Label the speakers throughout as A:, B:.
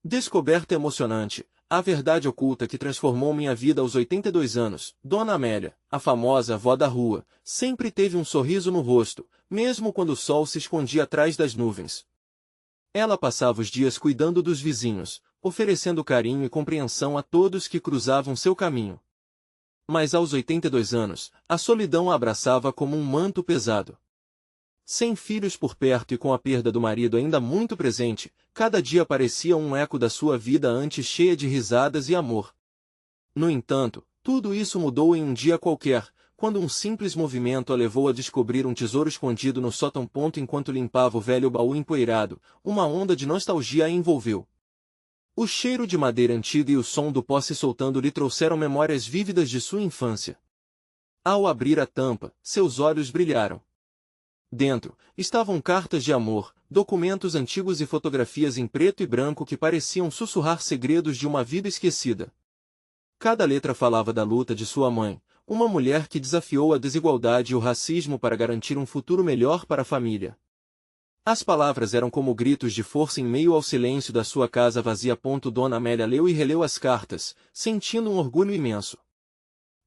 A: Descoberta emocionante. A verdade oculta que transformou minha vida aos 82 anos. Dona Amélia, a famosa avó da rua, sempre teve um sorriso no rosto, mesmo quando o sol se escondia atrás das nuvens. Ela passava os dias cuidando dos vizinhos, oferecendo carinho e compreensão a todos que cruzavam seu caminho. Mas aos 82 anos, a solidão a abraçava como um manto pesado. Sem filhos por perto e com a perda do marido ainda muito presente, cada dia parecia um eco da sua vida antes cheia de risadas e amor. No entanto, tudo isso mudou em um dia qualquer, quando um simples movimento a levou a descobrir um tesouro escondido no sótão. Enquanto limpava o velho baú empoeirado, uma onda de nostalgia a envolveu. O cheiro de madeira antiga e o som do pó se soltando lhe trouxeram memórias vívidas de sua infância. Ao abrir a tampa, seus olhos brilharam. Dentro, estavam cartas de amor, documentos antigos e fotografias em preto e branco que pareciam sussurrar segredos de uma vida esquecida. Cada letra falava da luta de sua mãe, uma mulher que desafiou a desigualdade e o racismo para garantir um futuro melhor para a família. As palavras eram como gritos de força em meio ao silêncio da sua casa vazia. Dona Amélia leu e releu as cartas, sentindo um orgulho imenso.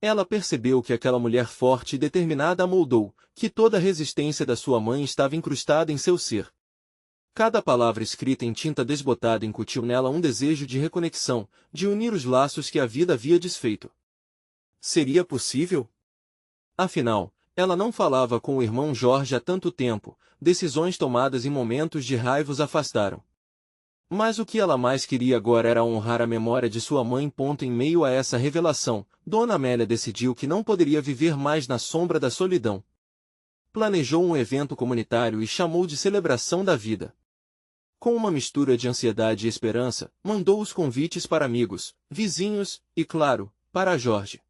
A: Ela percebeu que aquela mulher forte e determinada a moldou, que toda a resistência da sua mãe estava incrustada em seu ser. Cada palavra escrita em tinta desbotada incutiu nela um desejo de reconexão, de unir os laços que a vida havia desfeito. Seria possível? Afinal, ela não falava com o irmão Jorge há tanto tempo, decisões tomadas em momentos de raiva os afastaram. Mas o que ela mais queria agora era honrar a memória de sua mãe. Em meio a essa revelação, Dona Amélia decidiu que não poderia viver mais na sombra da solidão. Planejou um evento comunitário e chamou de Celebração da Vida. Com uma mistura de ansiedade e esperança, mandou os convites para amigos, vizinhos e, claro, para Jorge.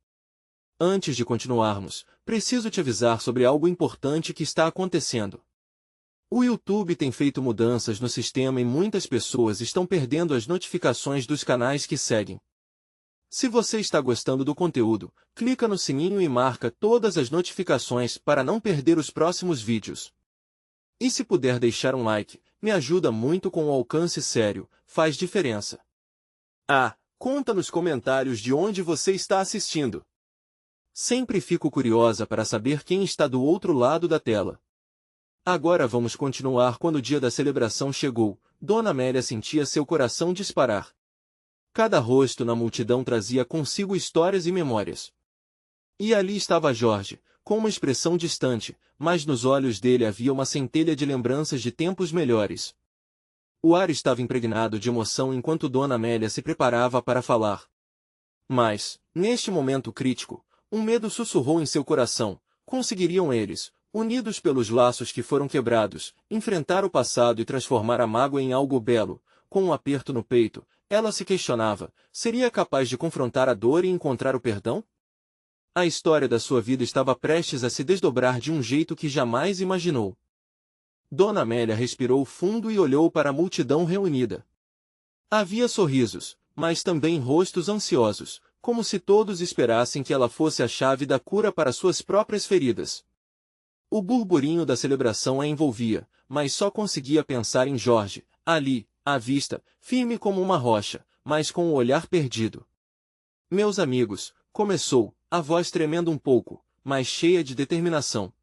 A: Antes de continuarmos, preciso te avisar sobre algo importante que está acontecendo. O YouTube tem feito mudanças no sistema e muitas pessoas estão perdendo as notificações dos canais que seguem. Se você está gostando do conteúdo, clica no sininho e marca todas as notificações para não perder os próximos vídeos. E se puder deixar um like, me ajuda muito com o alcance sério, faz diferença. Conta nos comentários de onde você está assistindo. Sempre fico curiosa para saber quem está do outro lado da tela. Agora vamos continuar. Quando o dia da celebração chegou, Dona Amélia sentia seu coração disparar. Cada rosto na multidão trazia consigo histórias e memórias. E ali estava Jorge, com uma expressão distante, mas nos olhos dele havia uma centelha de lembranças de tempos melhores. O ar estava impregnado de emoção enquanto Dona Amélia se preparava para falar. Mas, neste momento crítico, um medo sussurrou em seu coração. Conseguiriam eles, unidos pelos laços que foram quebrados, enfrentar o passado e transformar a mágoa em algo belo? Com um aperto no peito, ela se questionava, seria capaz de confrontar a dor e encontrar o perdão? A história da sua vida estava prestes a se desdobrar de um jeito que jamais imaginou. Dona Amélia respirou fundo e olhou para a multidão reunida. Havia sorrisos, mas também rostos ansiosos, como se todos esperassem que ela fosse a chave da cura para suas próprias feridas. O burburinho da celebração a envolvia, mas só conseguia pensar em Jorge, ali, à vista, firme como uma rocha, mas com o olhar perdido. Meus amigos, começou, a voz tremendo um pouco, mas cheia de determinação.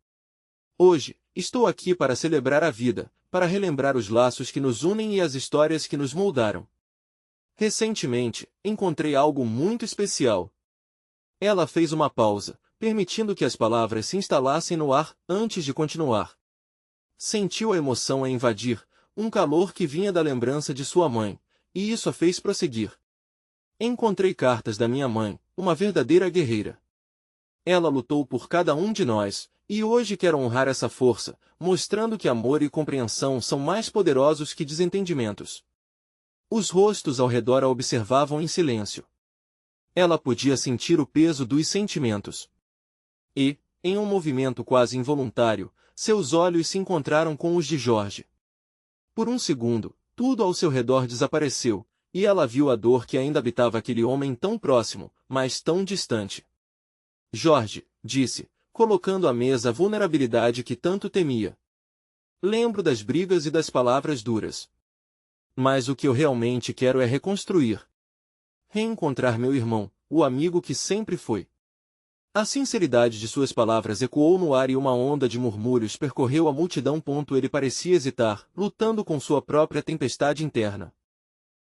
A: Hoje, estou aqui para celebrar a vida, para relembrar os laços que nos unem e as histórias que nos moldaram. Recentemente, encontrei algo muito especial. Ela fez uma pausa, permitindo que as palavras se instalassem no ar, antes de continuar. Sentiu a emoção a invadir, um calor que vinha da lembrança de sua mãe, e isso a fez prosseguir. Encontrei cartas da minha mãe, uma verdadeira guerreira. Ela lutou por cada um de nós, e hoje quero honrar essa força, mostrando que amor e compreensão são mais poderosos que desentendimentos. Os rostos ao redor a observavam em silêncio. Ela podia sentir o peso dos sentimentos. E, em um movimento quase involuntário, seus olhos se encontraram com os de Jorge. Por um segundo, tudo ao seu redor desapareceu, e ela viu a dor que ainda habitava aquele homem tão próximo, mas tão distante. Jorge, disse, colocando à mesa a vulnerabilidade que tanto temia. Lembro das brigas e das palavras duras. Mas o que eu realmente quero é reconstruir. Reencontrar meu irmão, o amigo que sempre foi. A sinceridade de suas palavras ecoou no ar e uma onda de murmúrios percorreu a multidão. Ele parecia hesitar, lutando com sua própria tempestade interna.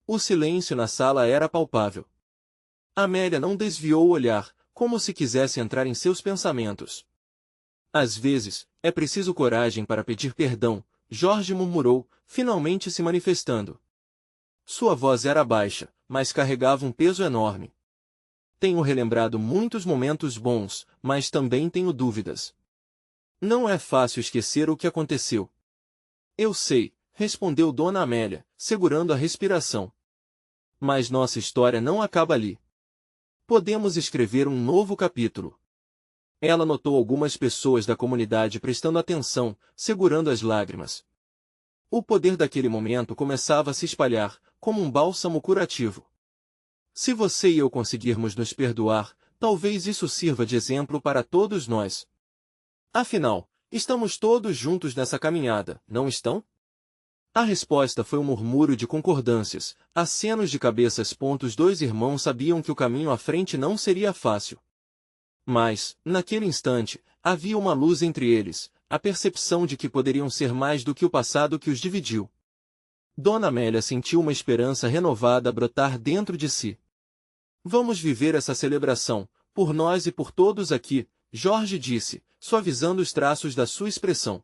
A: O silêncio na sala era palpável. Amélia não desviou o olhar, como se quisesse entrar em seus pensamentos. Às vezes, é preciso coragem para pedir perdão, Jorge murmurou, finalmente se manifestando. Sua voz era baixa, mas carregava um peso enorme. Tenho relembrado muitos momentos bons, mas também tenho dúvidas. Não é fácil esquecer o que aconteceu. Eu sei, respondeu Dona Amélia, segurando a respiração. Mas nossa história não acaba ali. Podemos escrever um novo capítulo. Ela notou algumas pessoas da comunidade prestando atenção, segurando as lágrimas. O poder daquele momento começava a se espalhar, como um bálsamo curativo. Se você e eu conseguirmos nos perdoar, talvez isso sirva de exemplo para todos nós. Afinal, estamos todos juntos nessa caminhada, não estão? A resposta foi um murmúrio de concordâncias, acenos de cabeças. Os dois irmãos sabiam que o caminho à frente não seria fácil. Mas, naquele instante, havia uma luz entre eles, a percepção de que poderiam ser mais do que o passado que os dividiu. Dona Amélia sentiu uma esperança renovada brotar dentro de si. Vamos viver essa celebração, por nós e por todos aqui, Jorge disse, suavizando os traços da sua expressão.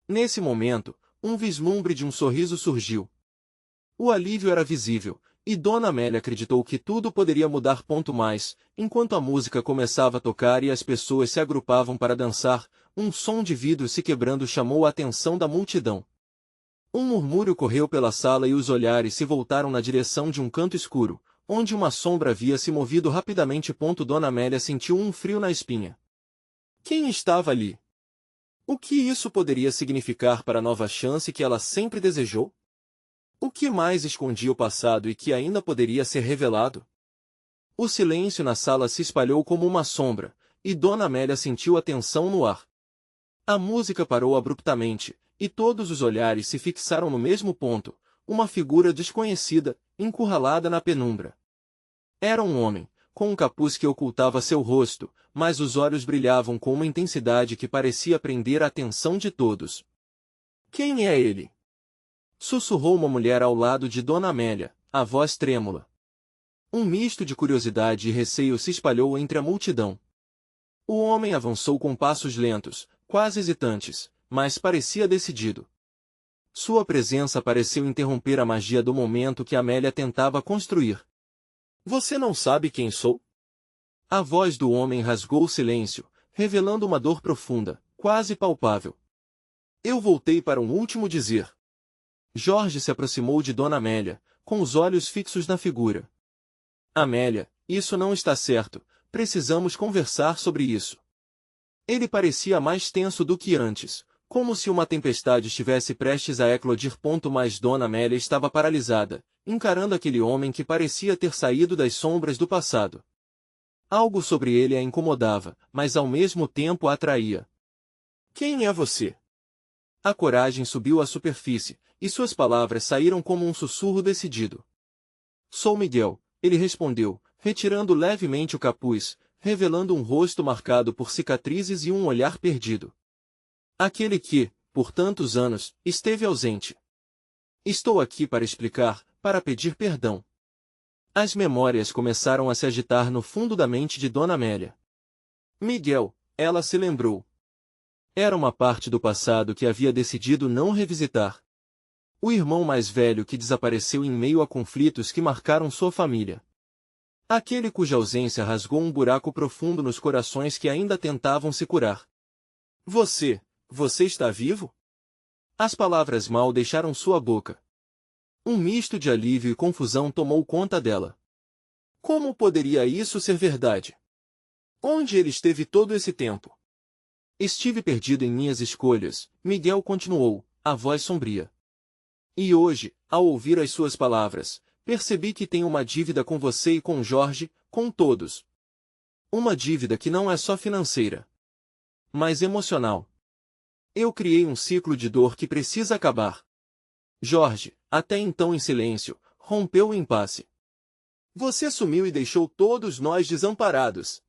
A: Nesse momento, um vislumbre de um sorriso surgiu. O alívio era visível, e Dona Amélia acreditou que tudo poderia mudar. Mais, enquanto a música começava a tocar e as pessoas se agrupavam para dançar, um som de vidro se quebrando chamou a atenção da multidão. Um murmúrio correu pela sala e os olhares se voltaram na direção de um canto escuro, onde uma sombra havia se movido rapidamente. Dona Amélia sentiu um frio na espinha. Quem estava ali? O que isso poderia significar para a nova chance que ela sempre desejou? O que mais escondia o passado e que ainda poderia ser revelado? O silêncio na sala se espalhou como uma sombra, e Dona Amélia sentiu a tensão no ar. A música parou abruptamente, e todos os olhares se fixaram no mesmo ponto, uma figura desconhecida, encurralada na penumbra. Era um homem, com um capuz que ocultava seu rosto, mas os olhos brilhavam com uma intensidade que parecia prender a atenção de todos. Quem é ele? Sussurrou uma mulher ao lado de Dona Amélia, a voz trêmula. Um misto de curiosidade e receio se espalhou entre a multidão. O homem avançou com passos lentos, quase hesitantes, mas parecia decidido. Sua presença pareceu interromper a magia do momento que Amélia tentava construir. Você não sabe quem sou? A voz do homem rasgou o silêncio, revelando uma dor profunda, quase palpável. Eu voltei para um último dizer. Jorge se aproximou de Dona Amélia, com os olhos fixos na figura. Amélia, isso não está certo, precisamos conversar sobre isso. Ele parecia mais tenso do que antes, como se uma tempestade estivesse prestes a eclodir. Mas Dona Amélia estava paralisada, encarando aquele homem que parecia ter saído das sombras do passado. Algo sobre ele a incomodava, mas ao mesmo tempo a atraía. Quem é você? A coragem subiu à superfície, e suas palavras saíram como um sussurro decidido. Sou Miguel, ele respondeu, retirando levemente o capuz, revelando um rosto marcado por cicatrizes e um olhar perdido. Aquele que, por tantos anos, esteve ausente. Estou aqui para explicar, para pedir perdão. As memórias começaram a se agitar no fundo da mente de Dona Amélia. Miguel, ela se lembrou. Era uma parte do passado que havia decidido não revisitar. O irmão mais velho que desapareceu em meio a conflitos que marcaram sua família. Aquele cuja ausência rasgou um buraco profundo nos corações que ainda tentavam se curar. Você está vivo? As palavras mal deixaram sua boca. Um misto de alívio e confusão tomou conta dela. Como poderia isso ser verdade? Onde ele esteve todo esse tempo? Estive perdido em minhas escolhas, Miguel continuou, a voz sombria. E hoje, ao ouvir as suas palavras, percebi que tenho uma dívida com você e com Jorge, com todos. Uma dívida que não é só financeira, mas emocional. Eu criei um ciclo de dor que precisa acabar. Jorge, até então em silêncio, rompeu o impasse. Você sumiu e deixou todos nós desamparados.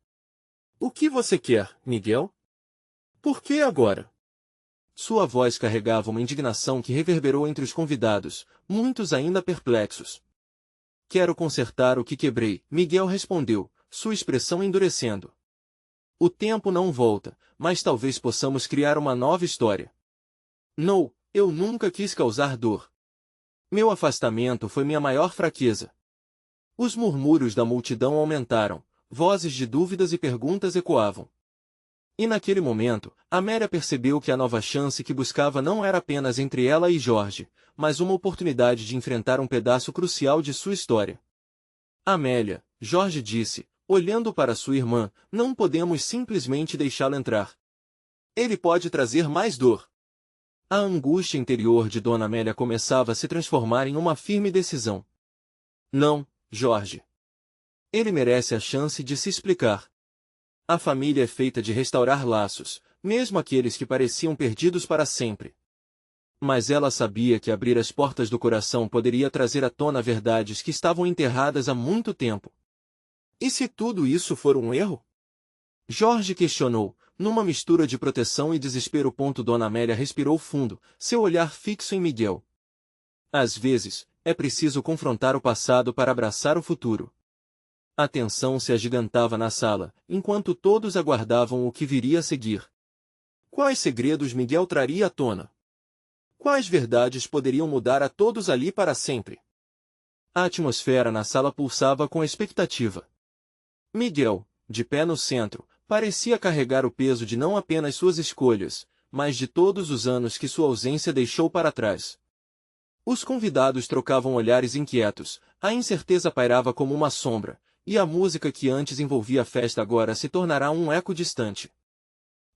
A: O que você quer, Miguel? Por que agora? Sua voz carregava uma indignação que reverberou entre os convidados, muitos ainda perplexos. Quero consertar o que quebrei, Miguel respondeu, sua expressão endurecendo. O tempo não volta, mas talvez possamos criar uma nova história. Não, eu nunca quis causar dor. Meu afastamento foi minha maior fraqueza. Os murmúrios da multidão aumentaram, vozes de dúvidas e perguntas ecoavam. E naquele momento, Amélia percebeu que a nova chance que buscava não era apenas entre ela e Jorge, mas uma oportunidade de enfrentar um pedaço crucial de sua história. Amélia, Jorge disse, olhando para sua irmã, não podemos simplesmente deixá-lo entrar. Ele pode trazer mais dor. A angústia interior de Dona Amélia começava a se transformar em uma firme decisão. Não, Jorge. Ele merece a chance de se explicar. A família é feita de restaurar laços, mesmo aqueles que pareciam perdidos para sempre. Mas ela sabia que abrir as portas do coração poderia trazer à tona verdades que estavam enterradas há muito tempo. E se tudo isso for um erro? Jorge questionou, numa mistura de proteção e desespero. Dona Amélia respirou fundo, seu olhar fixo em Miguel. Às vezes, é preciso confrontar o passado para abraçar o futuro. A tensão se agigantava na sala, enquanto todos aguardavam o que viria a seguir. Quais segredos Miguel traria à tona? Quais verdades poderiam mudar a todos ali para sempre? A atmosfera na sala pulsava com expectativa. Miguel, de pé no centro, parecia carregar o peso de não apenas suas escolhas, mas de todos os anos que sua ausência deixou para trás. Os convidados trocavam olhares inquietos, a incerteza pairava como uma sombra, e a música que antes envolvia a festa agora se tornará um eco distante.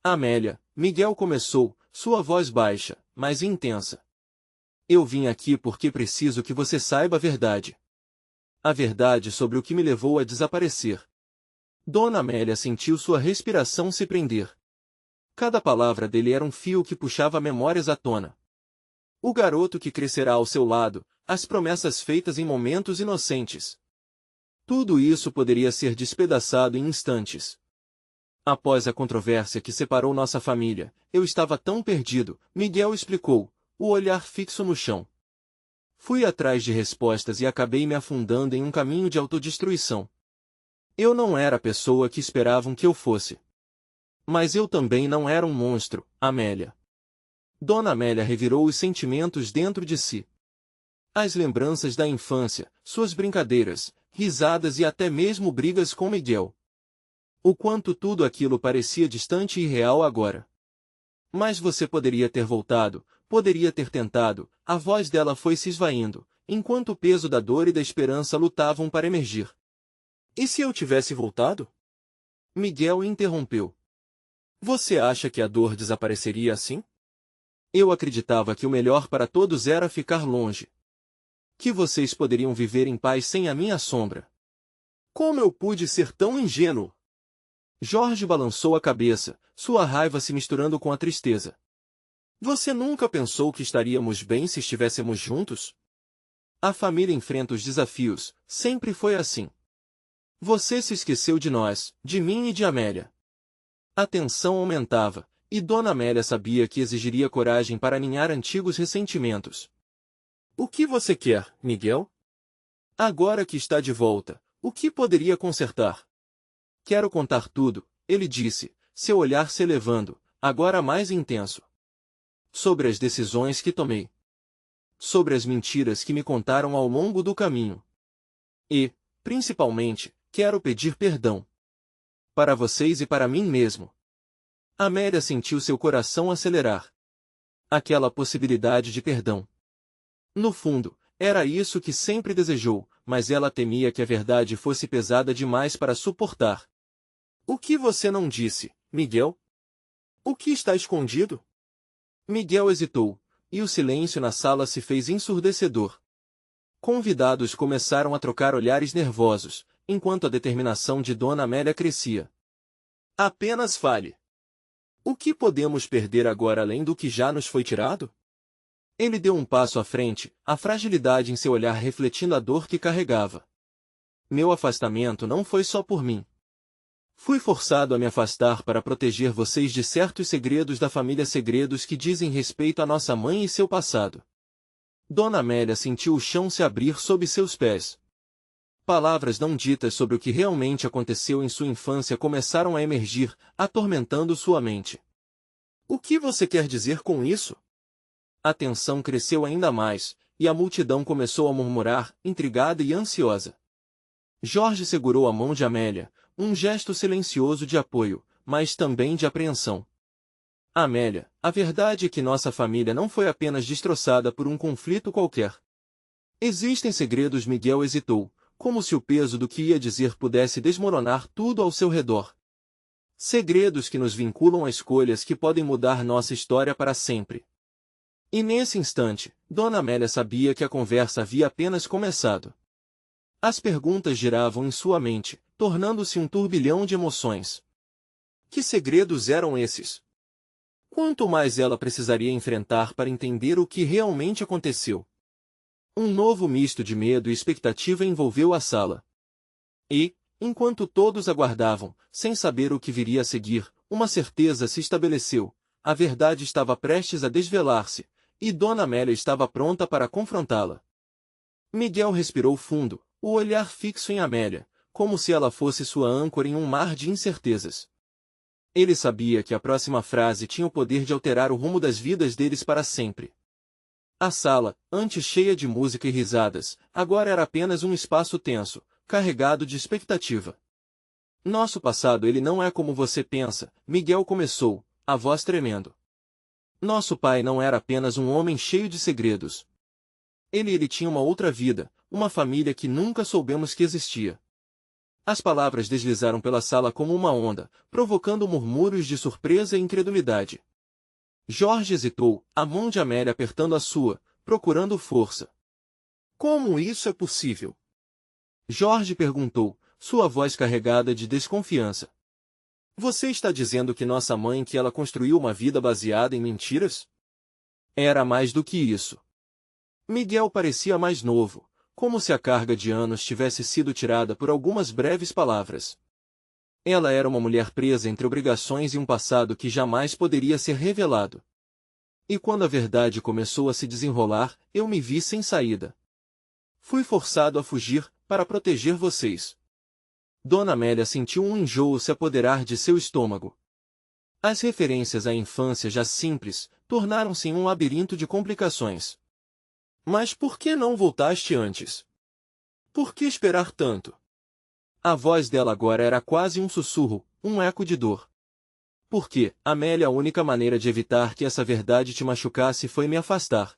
A: Amélia, Miguel começou, sua voz baixa, mas intensa. Eu vim aqui porque preciso que você saiba a verdade. A verdade sobre o que me levou a desaparecer. Dona Amélia sentiu sua respiração se prender. Cada palavra dele era um fio que puxava memórias à tona. O garoto que crescerá ao seu lado, as promessas feitas em momentos inocentes. Tudo isso poderia ser despedaçado em instantes. Após a controvérsia que separou nossa família, eu estava tão perdido, Miguel explicou, o olhar fixo no chão. Fui atrás de respostas e acabei me afundando em um caminho de autodestruição. Eu não era a pessoa que esperavam que eu fosse. Mas eu também não era um monstro, Amélia. Dona Amélia revirou os sentimentos dentro de si. As lembranças da infância, suas brincadeiras, risadas e até mesmo brigas com Miguel. O quanto tudo aquilo parecia distante e irreal agora. Mas você poderia ter voltado, poderia ter tentado, a voz dela foi se esvaindo, enquanto o peso da dor e da esperança lutavam para emergir. E se eu tivesse voltado? Miguel interrompeu. Você acha que a dor desapareceria assim? Eu acreditava que o melhor para todos era ficar longe. Que vocês poderiam viver em paz sem a minha sombra. Como eu pude ser tão ingênuo? Jorge balançou a cabeça, sua raiva se misturando com a tristeza. Você nunca pensou que estaríamos bem se estivéssemos juntos? A família enfrenta os desafios, sempre foi assim. Você se esqueceu de nós, de mim e de Amélia. A tensão aumentava, e Dona Amélia sabia que exigiria coragem para aninhar antigos ressentimentos. O que você quer, Miguel? Agora que está de volta, o que poderia consertar? Quero contar tudo, ele disse, seu olhar se elevando, agora mais intenso. Sobre as decisões que tomei. Sobre as mentiras que me contaram ao longo do caminho. E, principalmente, quero pedir perdão. Para vocês e para mim mesmo. Amélia sentiu seu coração acelerar. Aquela possibilidade de perdão. No fundo, era isso que sempre desejou, mas ela temia que a verdade fosse pesada demais para suportar. O que você não disse, Miguel? O que está escondido? Miguel hesitou, e o silêncio na sala se fez ensurdecedor. Convidados começaram a trocar olhares nervosos, enquanto a determinação de Dona Amélia crescia. Apenas fale. O que podemos perder agora além do que já nos foi tirado? Ele deu um passo à frente, a fragilidade em seu olhar refletindo a dor que carregava. Meu afastamento não foi só por mim. Fui forçado a me afastar para proteger vocês de certos segredos da família, segredos que dizem respeito à nossa mãe e seu passado. Dona Amélia sentiu o chão se abrir sob seus pés. Palavras não ditas sobre o que realmente aconteceu em sua infância começaram a emergir, atormentando sua mente. O que você quer dizer com isso? A tensão cresceu ainda mais, e a multidão começou a murmurar, intrigada e ansiosa. Jorge segurou a mão de Amélia, um gesto silencioso de apoio, mas também de apreensão. Amélia, a verdade é que nossa família não foi apenas destroçada por um conflito qualquer. Existem segredos. Miguel hesitou, como se o peso do que ia dizer pudesse desmoronar tudo ao seu redor. Segredos que nos vinculam a escolhas que podem mudar nossa história para sempre. E nesse instante, Dona Amélia sabia que a conversa havia apenas começado. As perguntas giravam em sua mente, tornando-se um turbilhão de emoções. Que segredos eram esses? Quanto mais ela precisaria enfrentar para entender o que realmente aconteceu? Um novo misto de medo e expectativa envolveu a sala. E, enquanto todos aguardavam, sem saber o que viria a seguir, uma certeza se estabeleceu. A verdade estava prestes a desvelar-se, e Dona Amélia estava pronta para confrontá-la. Miguel respirou fundo, o olhar fixo em Amélia, como se ela fosse sua âncora em um mar de incertezas. Ele sabia que a próxima frase tinha o poder de alterar o rumo das vidas deles para sempre. A sala, antes cheia de música e risadas, agora era apenas um espaço tenso, carregado de expectativa. Nosso passado ele não é como você pensa, Miguel começou, a voz tremendo. Nosso pai não era apenas um homem cheio de segredos. Ele tinha uma outra vida, uma família que nunca soubemos que existia. As palavras deslizaram pela sala como uma onda, provocando murmúrios de surpresa e incredulidade. Jorge hesitou, a mão de Amélia apertando a sua, procurando força. Como isso é possível? Jorge perguntou, sua voz carregada de desconfiança. Você está dizendo que nossa mãe que ela construiu uma vida baseada em mentiras? Era mais do que isso. Miguel parecia mais novo, como se a carga de anos tivesse sido tirada por algumas breves palavras. Ela era uma mulher presa entre obrigações e um passado que jamais poderia ser revelado. E quando a verdade começou a se desenrolar, eu me vi sem saída. Fui forçado a fugir, para proteger vocês. Dona Amélia sentiu um enjoo se apoderar de seu estômago. As referências à infância já simples, tornaram-se em um labirinto de complicações. Mas por que não voltaste antes? Por que esperar tanto? A voz dela agora era quase um sussurro, um eco de dor. Porque, Amélia, a única maneira de evitar que essa verdade te machucasse foi me afastar.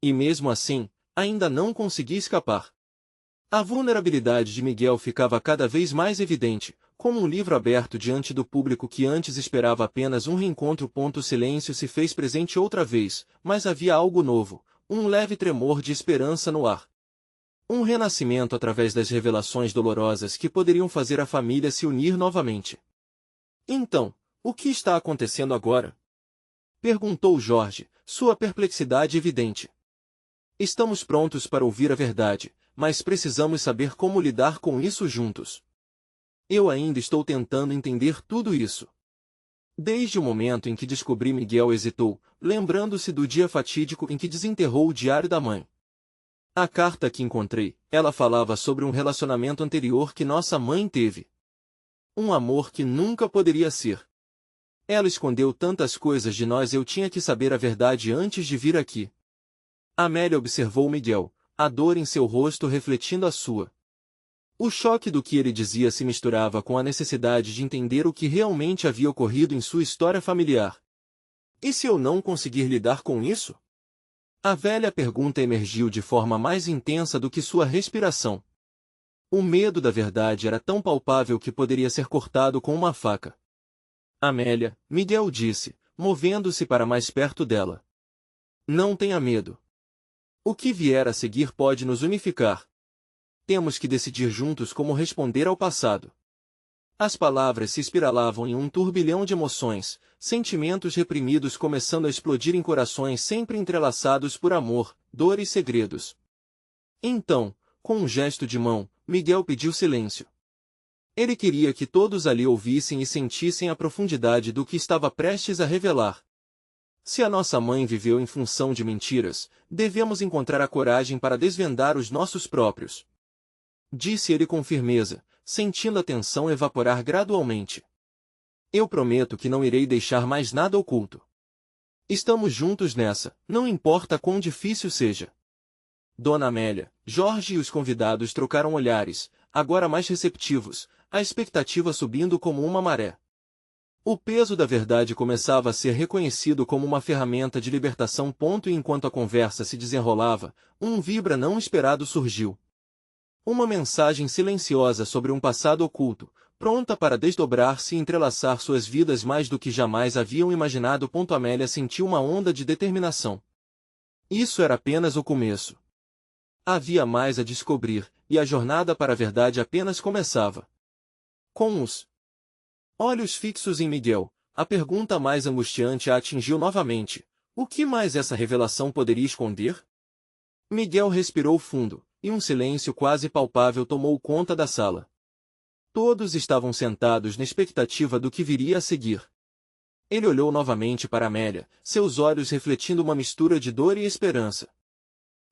A: E mesmo assim, ainda não consegui escapar. A vulnerabilidade de Miguel ficava cada vez mais evidente, como um livro aberto diante do público que antes esperava apenas um reencontro. O silêncio se fez presente outra vez, mas havia algo novo, um leve tremor de esperança no ar. Um renascimento através das revelações dolorosas que poderiam fazer a família se unir novamente. Então, o que está acontecendo agora? Perguntou Jorge, sua perplexidade evidente. Estamos prontos para ouvir a verdade, mas precisamos saber como lidar com isso juntos. Eu ainda estou tentando entender tudo isso. Desde o momento em que descobri, Miguel hesitou, lembrando-se do dia fatídico em que desenterrou o diário da mãe. A carta que encontrei, ela falava sobre um relacionamento anterior que nossa mãe teve. Um amor que nunca poderia ser. Ela escondeu tantas coisas de nós, eu tinha que saber a verdade antes de vir aqui. Amélia observou Miguel, a dor em seu rosto refletindo a sua. O choque do que ele dizia se misturava com a necessidade de entender o que realmente havia ocorrido em sua história familiar. E se eu não conseguir lidar com isso? A velha pergunta emergiu de forma mais intensa do que sua respiração. O medo da verdade era tão palpável que poderia ser cortado com uma faca. Amélia, Miguel disse, movendo-se para mais perto dela. Não tenha medo. O que vier a seguir pode nos unificar. Temos que decidir juntos como responder ao passado. As palavras se espiralavam em um turbilhão de emoções, sentimentos reprimidos começando a explodir em corações sempre entrelaçados por amor, dor e segredos. Então, com um gesto de mão, Miguel pediu silêncio. Ele queria que todos ali ouvissem e sentissem a profundidade do que estava prestes a revelar. Se a nossa mãe viveu em função de mentiras, devemos encontrar a coragem para desvendar os nossos próprios. Disse ele com firmeza, sentindo a tensão evaporar gradualmente. Eu prometo que não irei deixar mais nada oculto. Estamos juntos nessa, não importa quão difícil seja. Dona Amélia, Jorge e os convidados trocaram olhares, agora mais receptivos, a expectativa subindo como uma maré. O peso da verdade começava a ser reconhecido como uma ferramenta de libertação. E enquanto a conversa se desenrolava, um vibra não esperado surgiu. Uma mensagem silenciosa sobre um passado oculto, pronta para desdobrar-se e entrelaçar suas vidas mais do que jamais haviam imaginado. Amélia sentiu uma onda de determinação. Isso era apenas o começo. Havia mais a descobrir, e a jornada para a verdade apenas começava. Com os olhos fixos em Miguel, a pergunta mais angustiante a atingiu novamente. O que mais essa revelação poderia esconder? Miguel respirou fundo, e um silêncio quase palpável tomou conta da sala. Todos estavam sentados na expectativa do que viria a seguir. Ele olhou novamente para Amélia, seus olhos refletindo uma mistura de dor e esperança.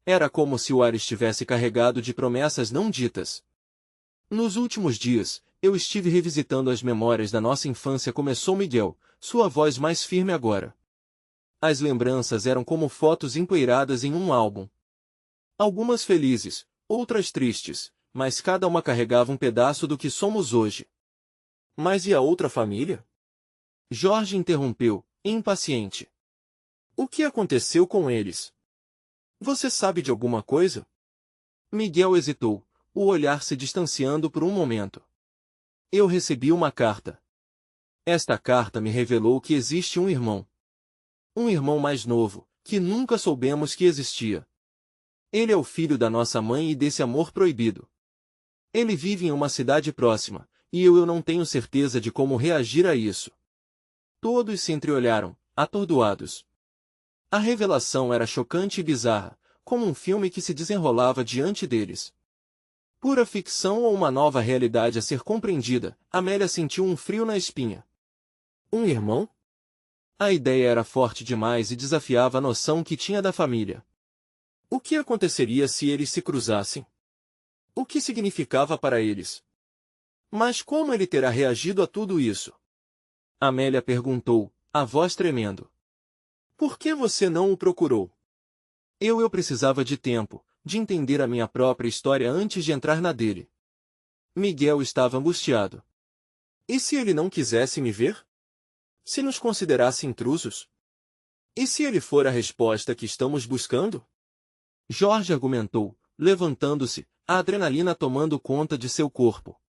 A: Era como se o ar estivesse carregado de promessas não ditas. Nos últimos dias, eu estive revisitando as memórias da nossa infância, começou Miguel, sua voz mais firme agora. As lembranças eram como fotos empoeiradas em um álbum. Algumas felizes, outras tristes, mas cada uma carregava um pedaço do que somos hoje. Mas e a outra família? Jorge interrompeu, impaciente. O que aconteceu com eles? Você sabe de alguma coisa? Miguel hesitou, o olhar se distanciando por um momento. Eu recebi uma carta. Esta carta me revelou que existe um irmão. Um irmão mais novo, que nunca soubemos que existia. Ele é o filho da nossa mãe e desse amor proibido. Ele vive em uma cidade próxima, e eu não tenho certeza de como reagir a isso. Todos se entreolharam, atordoados. A revelação era chocante e bizarra, como um filme que se desenrolava diante deles. Pura ficção ou uma nova realidade a ser compreendida, Amélia sentiu um frio na espinha. Um irmão? A ideia era forte demais e desafiava a noção que tinha da família. O que aconteceria se eles se cruzassem? O que significava para eles? Mas como ele terá reagido a tudo isso? Amélia perguntou, a voz tremendo. Por que você não o procurou? Eu precisava de tempo, de entender a minha própria história antes de entrar na dele. Miguel estava angustiado. E se ele não quisesse me ver? Se nos considerasse intrusos? E se ele for a resposta que estamos buscando? Jorge argumentou, levantando-se, a adrenalina tomando conta de seu corpo.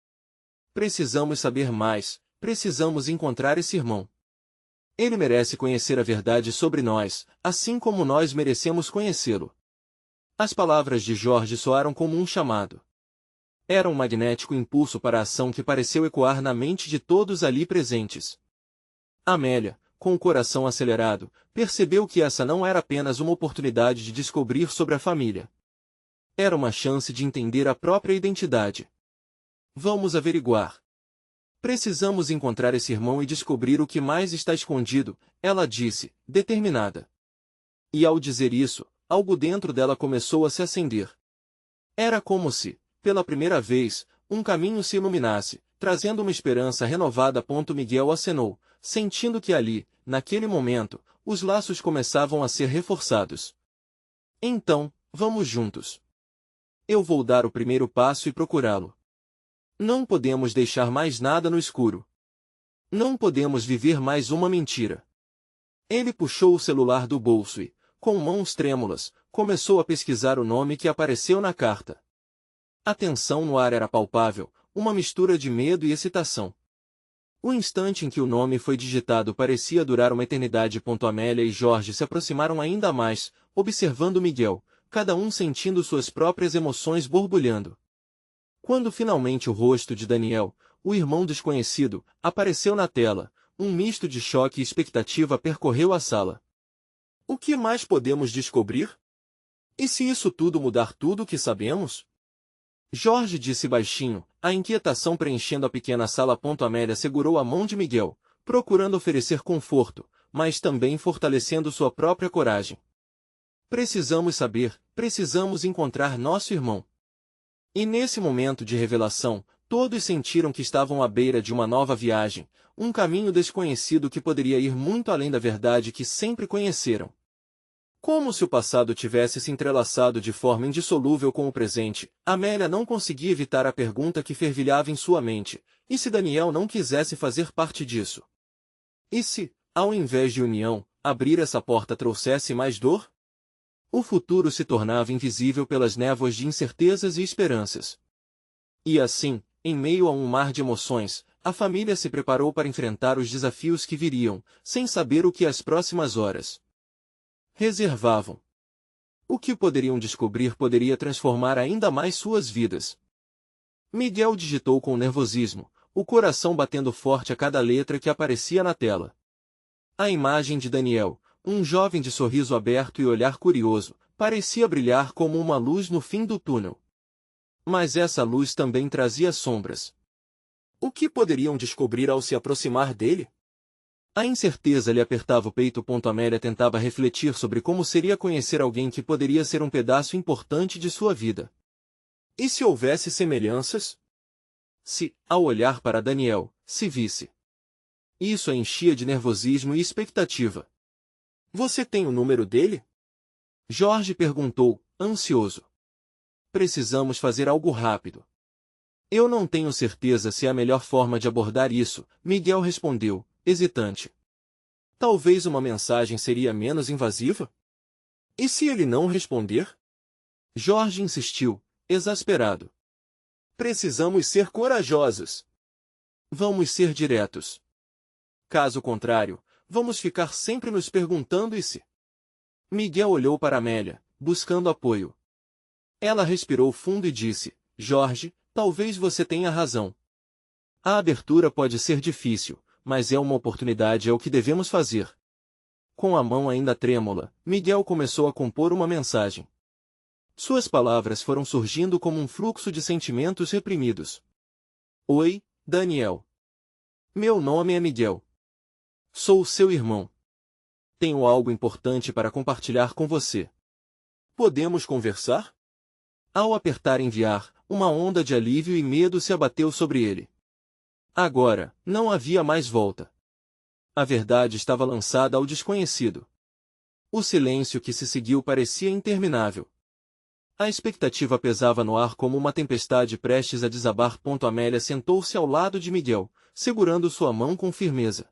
A: Precisamos saber mais, precisamos encontrar esse irmão. Ele merece conhecer a verdade sobre nós, assim como nós merecemos conhecê-lo. As palavras de Jorge soaram como um chamado. Era um magnético impulso para a ação que pareceu ecoar na mente de todos ali presentes. Amélia, com o coração acelerado, percebeu que essa não era apenas uma oportunidade de descobrir sobre a família. Era uma chance de entender a própria identidade. Vamos averiguar. Precisamos encontrar esse irmão e descobrir o que mais está escondido, ela disse, determinada. E ao dizer isso, algo dentro dela começou a se acender. Era como se, pela primeira vez, um caminho se iluminasse, trazendo uma esperança renovada. Miguel acenou, sentindo que ali, naquele momento, os laços começavam a ser reforçados. Então, vamos juntos. Eu vou dar o primeiro passo e procurá-lo. Não podemos deixar mais nada no escuro. Não podemos viver mais uma mentira. Ele puxou o celular do bolso e, com mãos trêmulas, começou a pesquisar o nome que apareceu na carta. A tensão no ar era palpável, uma mistura de medo e excitação. O instante em que o nome foi digitado parecia durar uma eternidade. Amélia e Jorge se aproximaram ainda mais, observando Miguel, cada um sentindo suas próprias emoções borbulhando. Quando finalmente o rosto de Daniel, o irmão desconhecido, apareceu na tela. Um misto de choque e expectativa percorreu a sala. O que mais podemos descobrir? E se isso tudo mudar tudo o que sabemos? Jorge disse baixinho, a inquietação preenchendo a pequena sala. Amélia segurou a mão de Miguel, procurando oferecer conforto, mas também fortalecendo sua própria coragem. Precisamos saber, precisamos encontrar nosso irmão. E nesse momento de revelação, todos sentiram que estavam à beira de uma nova viagem, um caminho desconhecido que poderia ir muito além da verdade que sempre conheceram. Como se o passado tivesse se entrelaçado de forma indissolúvel com o presente, Amélia não conseguia evitar a pergunta que fervilhava em sua mente: e se Daniel não quisesse fazer parte disso? E se, ao invés de união, abrir essa porta trouxesse mais dor? O futuro se tornava invisível pelas névoas de incertezas e esperanças. E assim, em meio a um mar de emoções, a família se preparou para enfrentar os desafios que viriam, sem saber o que as próximas horas reservavam. O que poderiam descobrir poderia transformar ainda mais suas vidas. Miguel digitou com nervosismo, o coração batendo forte a cada letra que aparecia na tela. A imagem de Daniel, um jovem de sorriso aberto e olhar curioso, parecia brilhar como uma luz no fim do túnel. Mas essa luz também trazia sombras. O que poderiam descobrir ao se aproximar dele? A incerteza lhe apertava o peito. Amélia tentava refletir sobre como seria conhecer alguém que poderia ser um pedaço importante de sua vida. E se houvesse semelhanças? Se, ao olhar para Daniel, se visse. Isso a enchia de nervosismo e expectativa. Você tem o número dele? Jorge perguntou, ansioso. Precisamos fazer algo rápido. Eu não tenho certeza se é a melhor forma de abordar isso, Miguel respondeu, hesitante. Talvez uma mensagem seria menos invasiva? E se ele não responder? Jorge insistiu, exasperado. Precisamos ser corajosos. Vamos ser diretos. Caso contrário, vamos ficar sempre nos perguntando e se. Miguel olhou para Amélia, buscando apoio. Ela respirou fundo e disse, Jorge, talvez você tenha razão. A abertura pode ser difícil, mas é uma oportunidade, é o que devemos fazer. Com a mão ainda trêmula, Miguel começou a compor uma mensagem. Suas palavras foram surgindo como um fluxo de sentimentos reprimidos. Oi, Daniel. Meu nome é Miguel. Sou seu irmão. Tenho algo importante para compartilhar com você. Podemos conversar? Ao apertar enviar, uma onda de alívio e medo se abateu sobre ele. Agora, não havia mais volta. A verdade estava lançada ao desconhecido. O silêncio que se seguiu parecia interminável. A expectativa pesava no ar como uma tempestade prestes a desabar. Amélia sentou-se ao lado de Miguel, segurando sua mão com firmeza.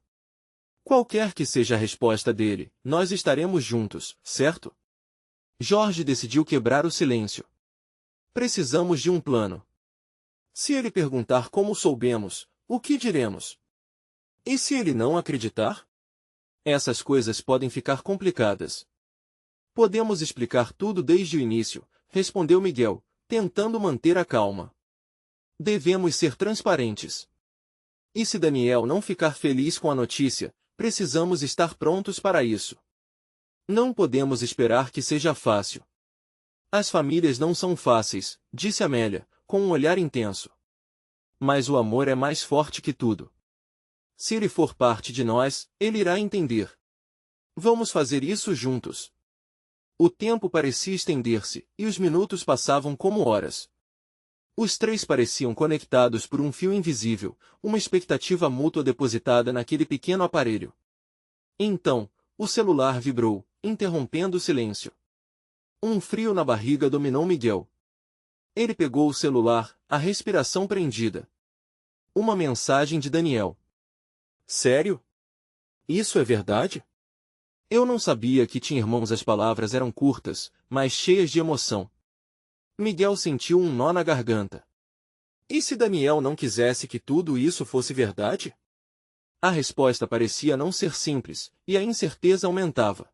A: Qualquer que seja a resposta dele, nós estaremos juntos, certo? Jorge decidiu quebrar o silêncio. Precisamos de um plano. Se ele perguntar como soubemos, o que diremos? E se ele não acreditar? Essas coisas podem ficar complicadas. Podemos explicar tudo desde o início, respondeu Miguel, tentando manter a calma. Devemos ser transparentes. E se Daniel não ficar feliz com a notícia, precisamos estar prontos para isso. Não podemos esperar que seja fácil. As famílias não são fáceis, disse Amélia, com um olhar intenso. Mas o amor é mais forte que tudo. Se ele for parte de nós, ele irá entender. Vamos fazer isso juntos. O tempo parecia estender-se, e os minutos passavam como horas. Os três pareciam conectados por um fio invisível, uma expectativa mútua depositada naquele pequeno aparelho. Então, o celular vibrou, interrompendo o silêncio. Um frio na barriga dominou Miguel. Ele pegou o celular, a respiração prendida. Uma mensagem de Daniel. Sério? Isso é verdade? Eu não sabia que tinha irmãos. As palavras eram curtas, mas cheias de emoção. Miguel sentiu um nó na garganta. E se Daniel não quisesse que tudo isso fosse verdade? A resposta parecia não ser simples, e a incerteza aumentava.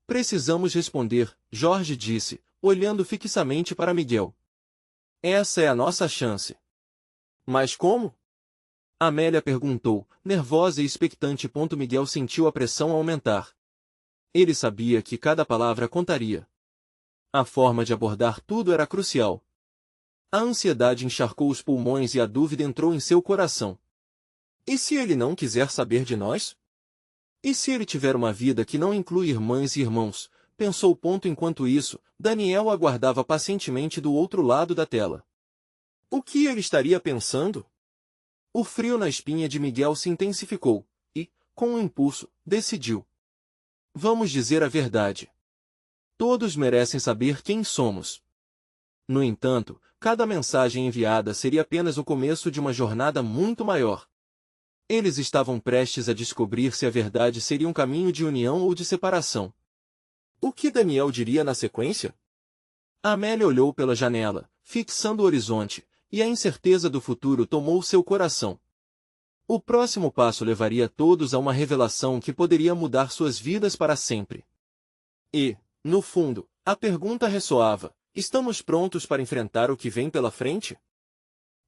A: Precisamos responder, Jorge disse, olhando fixamente para Miguel. Essa é a nossa chance. Mas como? Amélia perguntou, nervosa e expectante. Miguel sentiu a pressão aumentar. Ele sabia que cada palavra contaria. A forma de abordar tudo era crucial. A ansiedade encharcou os pulmões e a dúvida entrou em seu coração. E se ele não quiser saber de nós? E se ele tiver uma vida que não inclui irmãs e irmãos? Pensou. Enquanto isso, Daniel aguardava pacientemente do outro lado da tela. O que ele estaria pensando? O frio na espinha de Miguel se intensificou, e, com um impulso, decidiu. Vamos dizer a verdade. Todos merecem saber quem somos. No entanto, cada mensagem enviada seria apenas o começo de uma jornada muito maior. Eles estavam prestes a descobrir se a verdade seria um caminho de união ou de separação. O que Daniel diria na sequência? Amélia olhou pela janela, fixando o horizonte, e a incerteza do futuro tomou seu coração. O próximo passo levaria todos a uma revelação que poderia mudar suas vidas para sempre. E, no fundo, a pergunta ressoava: estamos prontos para enfrentar o que vem pela frente?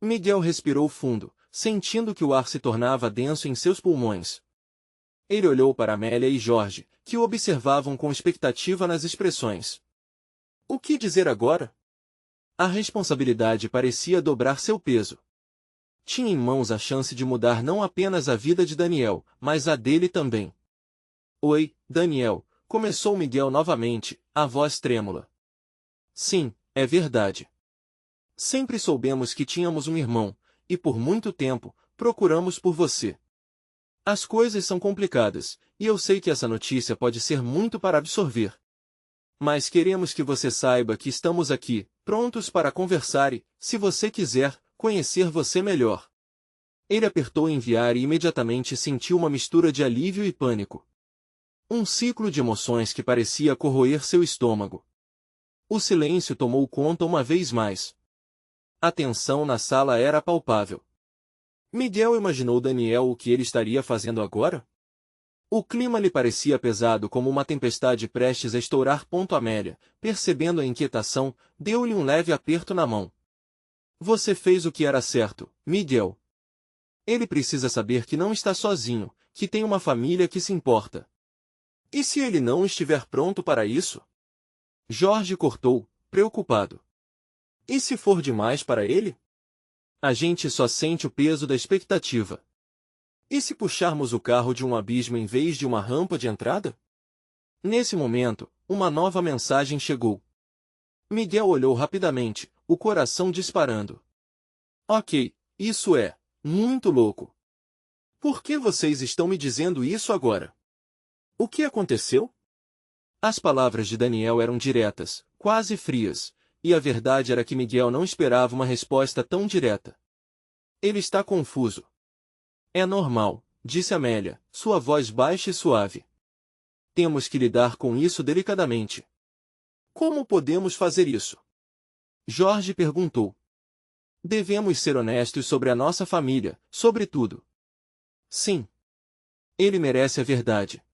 A: Miguel respirou fundo, sentindo que o ar se tornava denso em seus pulmões. Ele olhou para Amélia e Jorge, que o observavam com expectativa nas expressões. O que dizer agora? A responsabilidade parecia dobrar seu peso. Tinha em mãos a chance de mudar não apenas a vida de Daniel, mas a dele também. Oi, Daniel, começou Miguel novamente, a voz trêmula. Sim, é verdade. Sempre soubemos que tínhamos um irmão, e por muito tempo, procuramos por você. As coisas são complicadas, e eu sei que essa notícia pode ser muito para absorver. Mas queremos que você saiba que estamos aqui, prontos para conversar e, se você quiser, conhecer você melhor. Ele apertou enviar e imediatamente sentiu uma mistura de alívio e pânico. Um ciclo de emoções que parecia corroer seu estômago. O silêncio tomou conta uma vez mais. A tensão na sala era palpável. Miguel imaginou Daniel o que ele estaria fazendo agora? O clima lhe parecia pesado como uma tempestade prestes a estourar. Amélia, percebendo a inquietação, deu-lhe um leve aperto na mão. Você fez o que era certo, Miguel. Ele precisa saber que não está sozinho, que tem uma família que se importa. E se ele não estiver pronto para isso? Jorge cortou, preocupado. E se for demais para ele? A gente só sente o peso da expectativa. E se puxarmos o carro de um abismo em vez de uma rampa de entrada? Nesse momento, uma nova mensagem chegou. Miguel olhou rapidamente, o coração disparando. Ok, isso é muito louco. Por que vocês estão me dizendo isso agora? O que aconteceu? As palavras de Daniel eram diretas, quase frias, e a verdade era que Miguel não esperava uma resposta tão direta. Ele está confuso. É normal, disse Amélia, sua voz baixa e suave. Temos que lidar com isso delicadamente. Como podemos fazer isso? Jorge perguntou. Devemos ser honestos sobre a nossa família, sobretudo. Sim. Ele merece a verdade.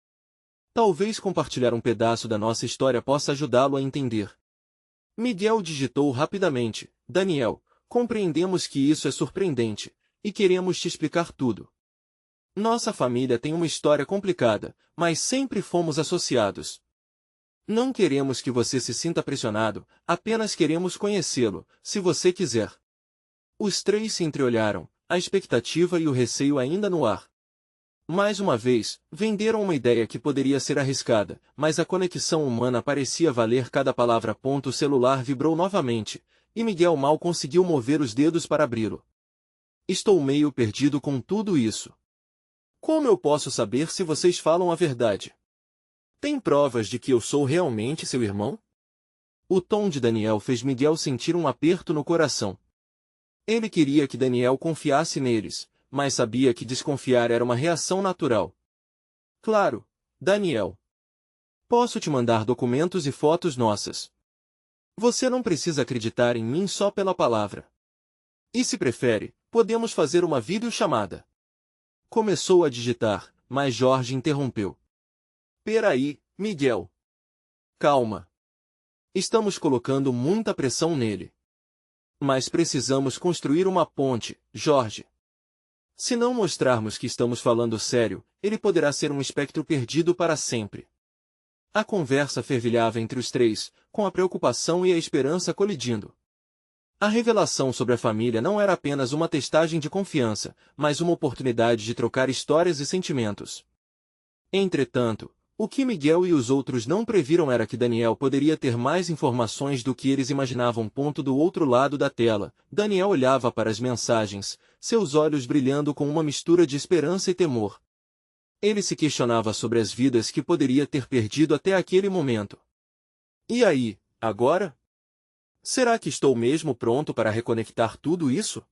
A: Talvez compartilhar um pedaço da nossa história possa ajudá-lo a entender. Miguel digitou rapidamente. Daniel, compreendemos que isso é surpreendente, e queremos te explicar tudo. Nossa família tem uma história complicada, mas sempre fomos associados. Não queremos que você se sinta pressionado, apenas queremos conhecê-lo, se você quiser. Os três se entreolharam, a expectativa e o receio ainda no ar. Mais uma vez, venderam uma ideia que poderia ser arriscada, mas a conexão humana parecia valer cada palavra. O celular vibrou novamente, e Miguel mal conseguiu mover os dedos para abri-lo. Estou meio perdido com tudo isso. Como eu posso saber se vocês falam a verdade? Tem provas de que eu sou realmente seu irmão? O tom de Daniel fez Miguel sentir um aperto no coração. Ele queria que Daniel confiasse neles, mas sabia que desconfiar era uma reação natural. Claro, Daniel. Posso te mandar documentos e fotos nossas. Você não precisa acreditar em mim só pela palavra. E se prefere, podemos fazer uma videochamada. Começou a digitar, mas Jorge interrompeu. Peraí, Miguel. Calma. Estamos colocando muita pressão nele. Mas precisamos construir uma ponte, Jorge. Se não mostrarmos que estamos falando sério, ele poderá ser um espectro perdido para sempre. A conversa fervilhava entre os três, com a preocupação e a esperança colidindo. A revelação sobre a família não era apenas uma testagem de confiança, mas uma oportunidade de trocar histórias e sentimentos. Entretanto, o que Miguel e os outros não previram era que Daniel poderia ter mais informações do que eles imaginavam. Do outro lado da tela, Daniel olhava para as mensagens, seus olhos brilhando com uma mistura de esperança e temor. Ele se questionava sobre as vidas que poderia ter perdido até aquele momento. E aí, agora? Será que estou mesmo pronto para reconectar tudo isso?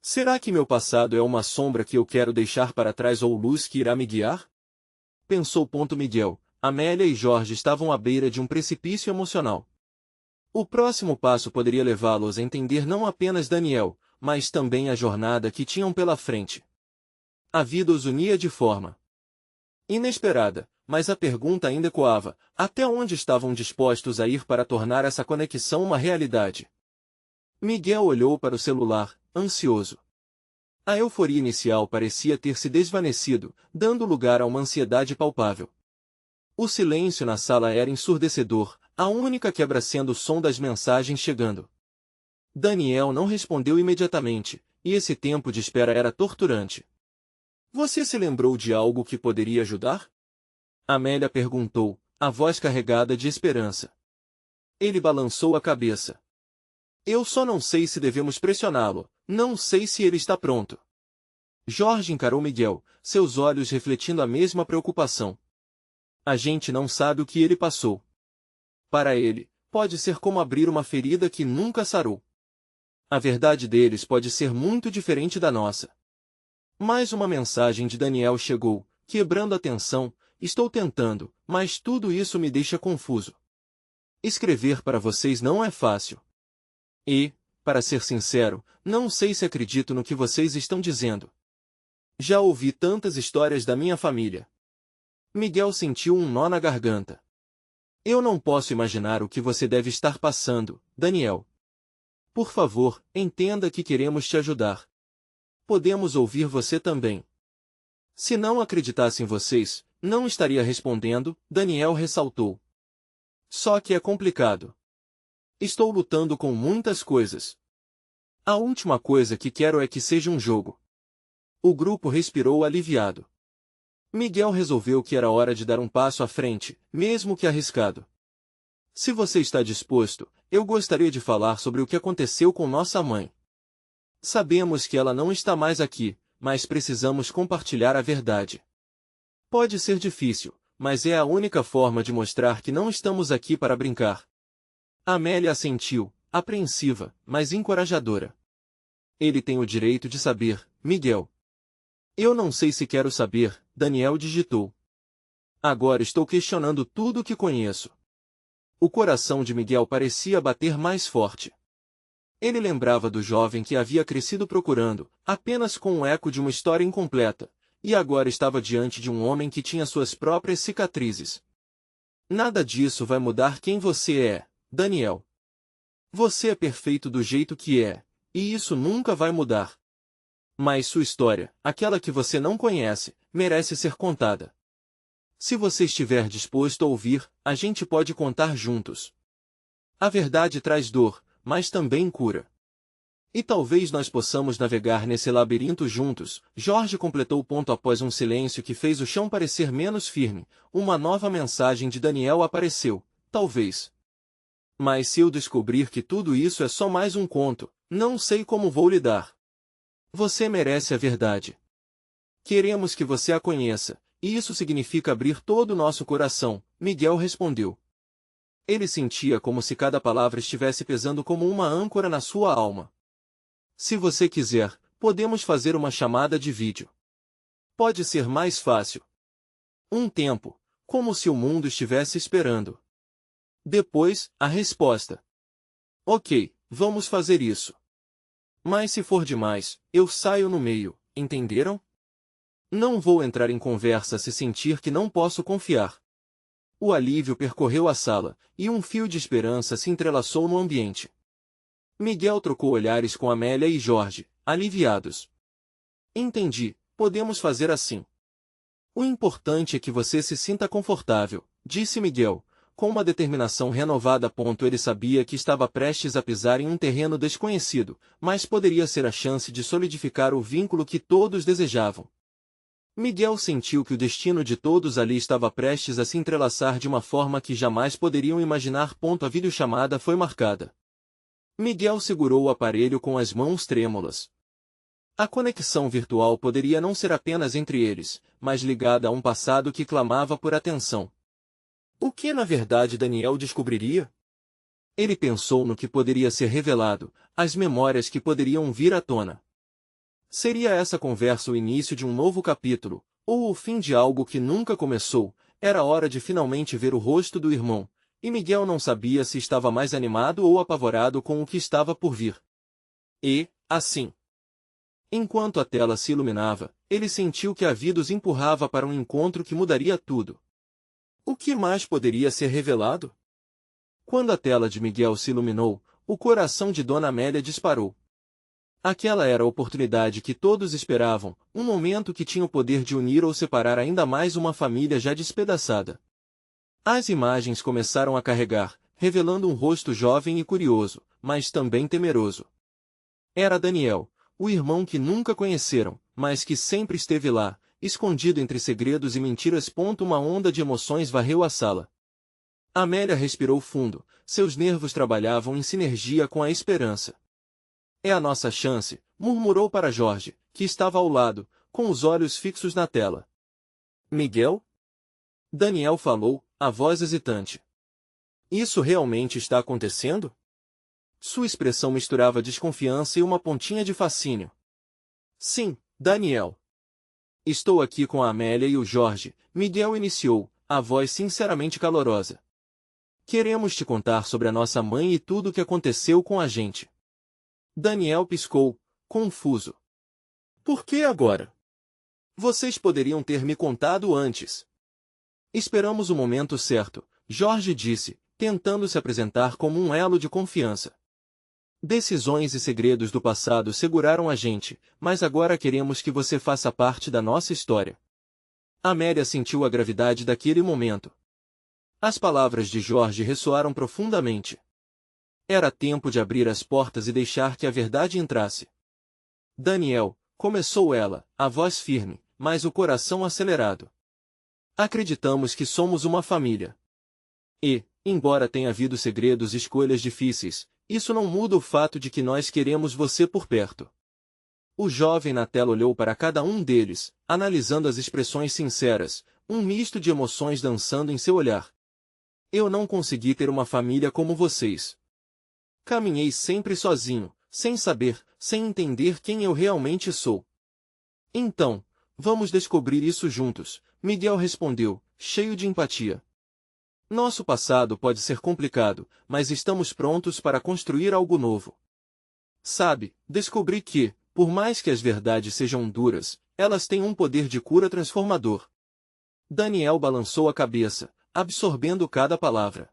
A: Será que meu passado é uma sombra que eu quero deixar para trás ou luz que irá me guiar? Pensou. Miguel, Amélia e Jorge estavam à beira de um precipício emocional. O próximo passo poderia levá-los a entender não apenas Daniel, mas também a jornada que tinham pela frente. A vida os unia de forma inesperada, mas a pergunta ainda ecoava: até onde estavam dispostos a ir para tornar essa conexão uma realidade? Miguel olhou para o celular, ansioso. A euforia inicial parecia ter se desvanecido, dando lugar a uma ansiedade palpável. O silêncio na sala era ensurdecedor, a única quebra sendo o som das mensagens chegando. Daniel não respondeu imediatamente, e esse tempo de espera era torturante. Você se lembrou de algo que poderia ajudar? Amélia perguntou, a voz carregada de esperança. Ele balançou a cabeça. Eu só não sei se devemos pressioná-lo, não sei se ele está pronto. Jorge encarou Miguel, seus olhos refletindo a mesma preocupação. A gente não sabe o que ele passou. Para ele, pode ser como abrir uma ferida que nunca sarou. A verdade deles pode ser muito diferente da nossa. Mais uma mensagem de Daniel chegou, quebrando a tensão. Estou tentando, mas tudo isso me deixa confuso. Escrever para vocês não é fácil. E, para ser sincero, não sei se acredito no que vocês estão dizendo. Já ouvi tantas histórias da minha família. Miguel sentiu um nó na garganta. Eu não posso imaginar o que você deve estar passando, Daniel. Por favor, entenda que queremos te ajudar. Podemos ouvir você também. Se não acreditasse em vocês, não estaria respondendo, Daniel ressaltou. Só que é complicado. Estou lutando com muitas coisas. A última coisa que quero é que seja um jogo. O grupo respirou aliviado. Miguel resolveu que era hora de dar um passo à frente, mesmo que arriscado. Se você está disposto, eu gostaria de falar sobre o que aconteceu com nossa mãe. Sabemos que ela não está mais aqui, mas precisamos compartilhar a verdade. Pode ser difícil, mas é a única forma de mostrar que não estamos aqui para brincar. Amélia assentiu, apreensiva, mas encorajadora. Ele tem o direito de saber, Miguel. Eu não sei se quero saber, Daniel digitou. Agora estou questionando tudo o que conheço. O coração de Miguel parecia bater mais forte. Ele lembrava do jovem que havia crescido procurando, apenas com um eco de uma história incompleta, e agora estava diante de um homem que tinha suas próprias cicatrizes. Nada disso vai mudar quem você é, Daniel. Você é perfeito do jeito que é, e isso nunca vai mudar. Mas sua história, aquela que você não conhece, merece ser contada. Se você estiver disposto a ouvir, a gente pode contar juntos. A verdade traz dor, mas também cura. E talvez nós possamos navegar nesse labirinto juntos, Jorge completou. Após um silêncio que fez o chão parecer menos firme, uma nova mensagem de Daniel apareceu, talvez. Mas se eu descobrir que tudo isso é só mais um conto, não sei como vou lidar. Você merece a verdade. Queremos que você a conheça, e isso significa abrir todo o nosso coração, Miguel respondeu. Ele sentia como se cada palavra estivesse pesando como uma âncora na sua alma. Se você quiser, podemos fazer uma chamada de vídeo. Pode ser mais fácil. Um tempo, como se o mundo estivesse esperando. Depois, a resposta. Ok, vamos fazer isso. Mas se for demais, eu saio no meio, entenderam? Não vou entrar em conversa se sentir que não posso confiar. O alívio percorreu a sala, e um fio de esperança se entrelaçou no ambiente. Miguel trocou olhares com Amélia e Jorge, aliviados. Entendi, podemos fazer assim. O importante é que você se sinta confortável, disse Miguel, com uma determinação renovada. Ele sabia que estava prestes a pisar em um terreno desconhecido, mas poderia ser a chance de solidificar o vínculo que todos desejavam. Miguel sentiu que o destino de todos ali estava prestes a se entrelaçar de uma forma que jamais poderiam imaginar. A videochamada foi marcada. Miguel segurou o aparelho com as mãos trêmulas. A conexão virtual poderia não ser apenas entre eles, mas ligada a um passado que clamava por atenção. O que na verdade Daniel descobriria? Ele pensou no que poderia ser revelado, as memórias que poderiam vir à tona. Seria essa conversa o início de um novo capítulo, ou o fim de algo que nunca começou? Era hora de finalmente ver o rosto do irmão, e Miguel não sabia se estava mais animado ou apavorado com o que estava por vir. E, assim, enquanto a tela se iluminava, ele sentiu que a vida os empurrava para um encontro que mudaria tudo. O que mais poderia ser revelado? Quando a tela de Miguel se iluminou, o coração de Dona Amélia disparou. Aquela era a oportunidade que todos esperavam, um momento que tinha o poder de unir ou separar ainda mais uma família já despedaçada. As imagens começaram a carregar, revelando um rosto jovem e curioso, mas também temeroso. Era Daniel, o irmão que nunca conheceram, mas que sempre esteve lá, escondido entre segredos e mentiras. Uma onda de emoções varreu a sala. Amélia respirou fundo, seus nervos trabalhavam em sinergia com a esperança. É a nossa chance, murmurou para Jorge, que estava ao lado, com os olhos fixos na tela. Miguel? Daniel falou, a voz hesitante. Isso realmente está acontecendo? Sua expressão misturava desconfiança e uma pontinha de fascínio. Sim, Daniel. Estou aqui com a Amélia e o Jorge, Miguel iniciou, a voz sinceramente calorosa. Queremos te contar sobre a nossa mãe e tudo o que aconteceu com a gente. Daniel piscou, confuso. Por que agora? Vocês poderiam ter me contado antes. Esperamos o momento certo, Jorge disse, tentando se apresentar como um elo de confiança. Decisões e segredos do passado seguraram a gente, mas agora queremos que você faça parte da nossa história. Amélia sentiu a gravidade daquele momento. As palavras de Jorge ressoaram profundamente. Era tempo de abrir as portas e deixar que a verdade entrasse. Daniel, começou ela, a voz firme, mas o coração acelerado. Acreditamos que somos uma família. E, embora tenha havido segredos e escolhas difíceis, isso não muda o fato de que nós queremos você por perto. O jovem na tela olhou para cada um deles, analisando as expressões sinceras, um misto de emoções dançando em seu olhar. Eu não consegui ter uma família como vocês. Caminhei sempre sozinho, sem saber, sem entender quem eu realmente sou. Então, vamos descobrir isso juntos, Miguel respondeu, cheio de empatia. Nosso passado pode ser complicado, mas estamos prontos para construir algo novo. Sabe, descobri que, por mais que as verdades sejam duras, elas têm um poder de cura transformador. Daniel balançou a cabeça, absorvendo cada palavra.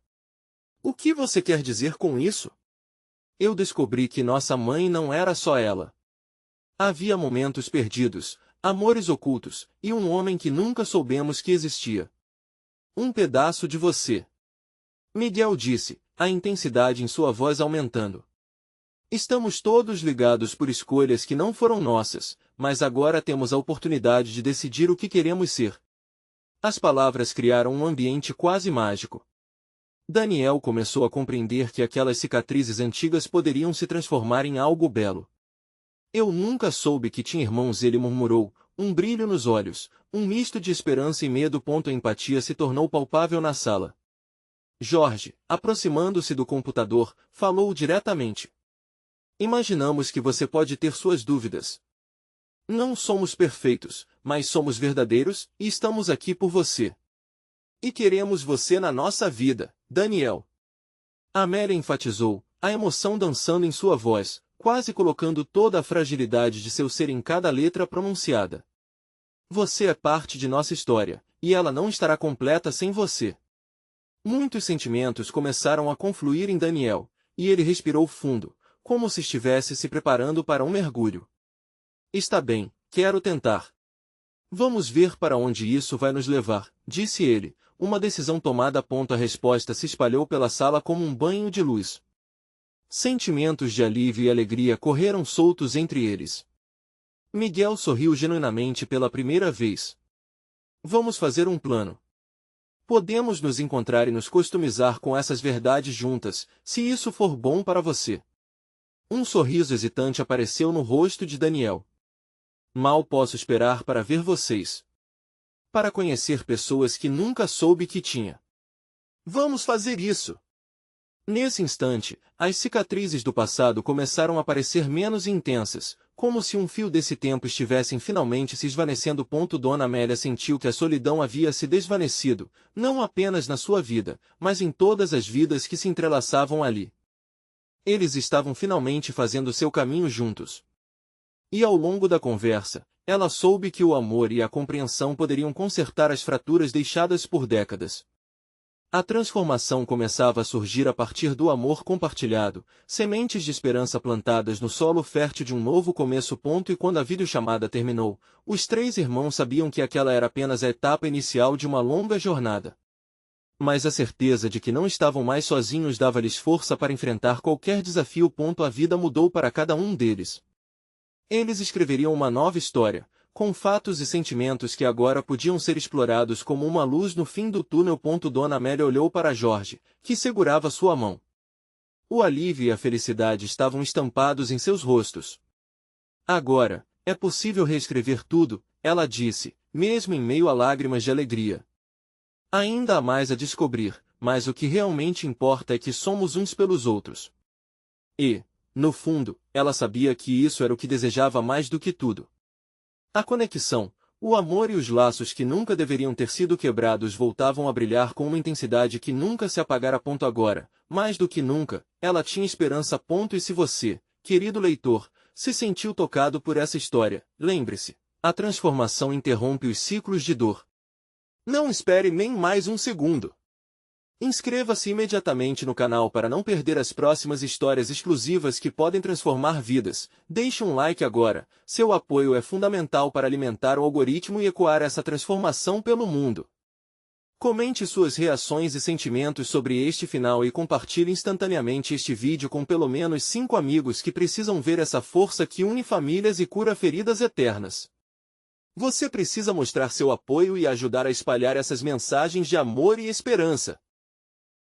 A: O que você quer dizer com isso? Eu descobri que nossa mãe não era só ela. Havia momentos perdidos, amores ocultos, e um homem que nunca soubemos que existia. Um pedaço de você. Miguel disse, a intensidade em sua voz aumentando. Estamos todos ligados por escolhas que não foram nossas, mas agora temos a oportunidade de decidir o que queremos ser. As palavras criaram um ambiente quase mágico. Daniel começou a compreender que aquelas cicatrizes antigas poderiam se transformar em algo belo. Eu nunca soube que tinha irmãos, ele murmurou, um brilho nos olhos, um misto de esperança e medo. A empatia se tornou palpável na sala. Jorge, aproximando-se do computador, falou diretamente. Imaginamos que você pode ter suas dúvidas. Não somos perfeitos, mas somos verdadeiros, e estamos aqui por você. E queremos você na nossa vida, Daniel. Amélia enfatizou, a emoção dançando em sua voz, quase colocando toda a fragilidade de seu ser em cada letra pronunciada. Você é parte de nossa história, e ela não estará completa sem você. Muitos sentimentos começaram a confluir em Daniel, e ele respirou fundo, como se estivesse se preparando para um mergulho. Está bem, Quero tentar. Vamos ver para onde isso vai nos levar, disse ele. Uma decisão tomada. A resposta se espalhou pela sala como um banho de luz. Sentimentos de alívio e alegria correram soltos entre eles. Miguel sorriu genuinamente pela primeira vez. Vamos fazer um plano. Podemos nos encontrar e nos customizar com essas verdades juntas, se isso for bom para você. Um sorriso hesitante apareceu no rosto de Daniel. Mal posso esperar para ver vocês. Para conhecer pessoas que nunca soube que tinha. Vamos fazer isso. Nesse instante, as cicatrizes do passado começaram a parecer menos intensas, como se um fio desse tempo estivesse finalmente se esvanecendo. Dona Amélia sentiu que a solidão havia se desvanecido, não apenas na sua vida, mas em todas as vidas que se entrelaçavam ali. Eles estavam finalmente fazendo seu caminho juntos. E ao longo da conversa, ela soube que o amor e a compreensão poderiam consertar as fraturas deixadas por décadas. A transformação começava a surgir a partir do amor compartilhado, sementes de esperança plantadas no solo fértil de um novo começo. E quando a videochamada terminou, os três irmãos sabiam que aquela era apenas a etapa inicial de uma longa jornada. Mas a certeza de que não estavam mais sozinhos dava-lhes força para enfrentar qualquer desafio. A vida mudou para cada um deles. Eles escreveriam uma nova história, com fatos e sentimentos que agora podiam ser explorados como uma luz no fim do túnel. Dona Amélia olhou para Jorge, que segurava sua mão. O alívio e a felicidade estavam estampados em seus rostos. Agora, é possível reescrever tudo, ela disse, mesmo em meio a lágrimas de alegria. Ainda há mais a descobrir, mas o que realmente importa é que somos uns pelos outros. E, no fundo, ela sabia que isso era o que desejava mais do que tudo. A conexão, o amor e os laços que nunca deveriam ter sido quebrados voltavam a brilhar com uma intensidade que nunca se apagara. Agora, mais do que nunca, ela tinha esperança. E se você, querido leitor, se sentiu tocado por essa história, lembre-se, a transformação interrompe os ciclos de dor. Não espere nem mais um segundo. Inscreva-se imediatamente no canal para não perder as próximas histórias exclusivas que podem transformar vidas. Deixe um like agora, seu apoio é fundamental para alimentar o algoritmo e ecoar essa transformação pelo mundo. Comente suas reações e sentimentos sobre este final e compartilhe instantaneamente este vídeo com pelo menos 5 amigos que precisam ver essa força que une famílias e cura feridas eternas. Você precisa mostrar seu apoio e ajudar a espalhar essas mensagens de amor e esperança.